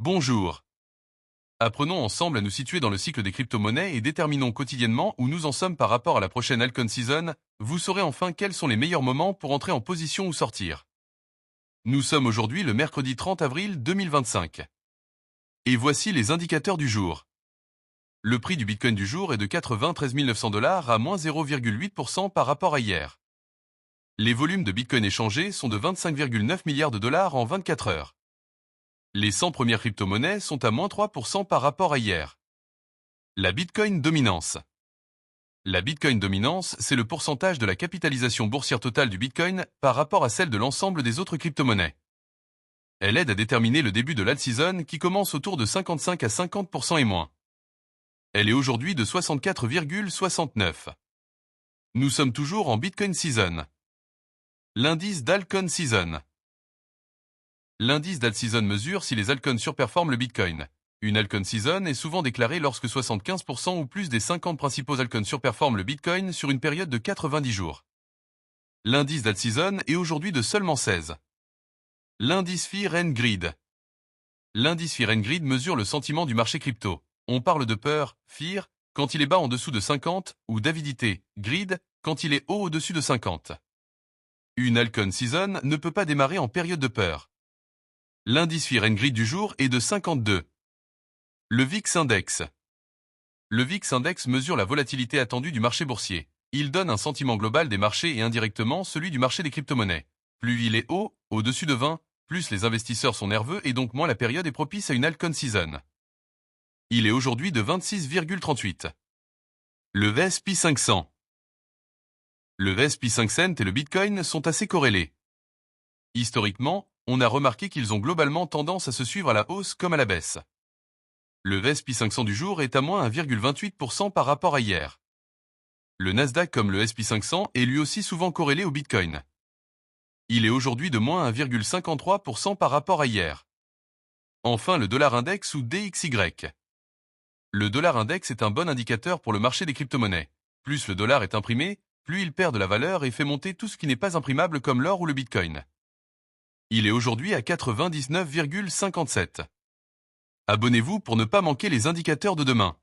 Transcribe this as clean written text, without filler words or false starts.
Bonjour. Apprenons ensemble à nous situer dans le cycle des crypto-monnaies et déterminons quotidiennement où nous en sommes par rapport à la prochaine Altcoin Season. Vous saurez enfin quels sont les meilleurs moments pour entrer en position ou sortir. Nous sommes aujourd'hui le mercredi 30 avril 2025. Et voici les indicateurs du jour. Le prix du Bitcoin du jour est de 93 900 $ à moins 0,8% par rapport à hier. Les volumes de Bitcoin échangés sont de 25,9 milliards de dollars en 24 heures. Les 100 premières crypto-monnaies sont à moins 3% par rapport à hier. La Bitcoin dominance. La Bitcoin dominance, c'est le pourcentage de la capitalisation boursière totale du Bitcoin par rapport à celle de l'ensemble des autres crypto-monnaies. Elle aide à déterminer le début de l'alt-season qui commence autour de 55 à 50% et moins. Elle est aujourd'hui de 64,69. Nous sommes toujours en Bitcoin Season. L'indice d'Altcoin Season. L'indice d'alt-season mesure si les altcoins surperforment le Bitcoin. Une altcoin season est souvent déclarée lorsque 75% ou plus des 50 principaux altcoins surperforment le Bitcoin sur une période de 90 jours. L'indice d'alt-season est aujourd'hui de seulement 16. L'indice Fear and Greed. L'indice Fear and Greed mesure le sentiment du marché crypto. On parle de peur, fear, quand il est bas en dessous de 50, ou d'avidité, greed, quand il est haut au-dessus de 50. Une altcoin season ne peut pas démarrer en période de peur. L'indice Fear and Greed du jour est de 52. Le VIX Index. Le VIX Index mesure la volatilité attendue du marché boursier. Il donne un sentiment global des marchés et indirectement celui du marché des crypto-monnaies. Plus il est haut, au-dessus de 20, plus les investisseurs sont nerveux et donc moins la période est propice à une altcoin season. Il est aujourd'hui de 26,38. Le S&P 500. Le S&P 500 et le Bitcoin sont assez corrélés. Historiquement, on a remarqué qu'ils ont globalement tendance à se suivre à la hausse comme à la baisse. Le S&P 500 du jour est à moins 1,28% par rapport à hier. Le Nasdaq comme le S&P 500 est lui aussi souvent corrélé au Bitcoin. Il est aujourd'hui de moins 1,53% par rapport à hier. Enfin le dollar index ou DXY. Le dollar index est un bon indicateur pour le marché des crypto-monnaies. Plus le dollar est imprimé, plus il perd de la valeur et fait monter tout ce qui n'est pas imprimable comme l'or ou le Bitcoin. Il est aujourd'hui à 99,57. Abonnez-vous pour ne pas manquer les indicateurs de demain.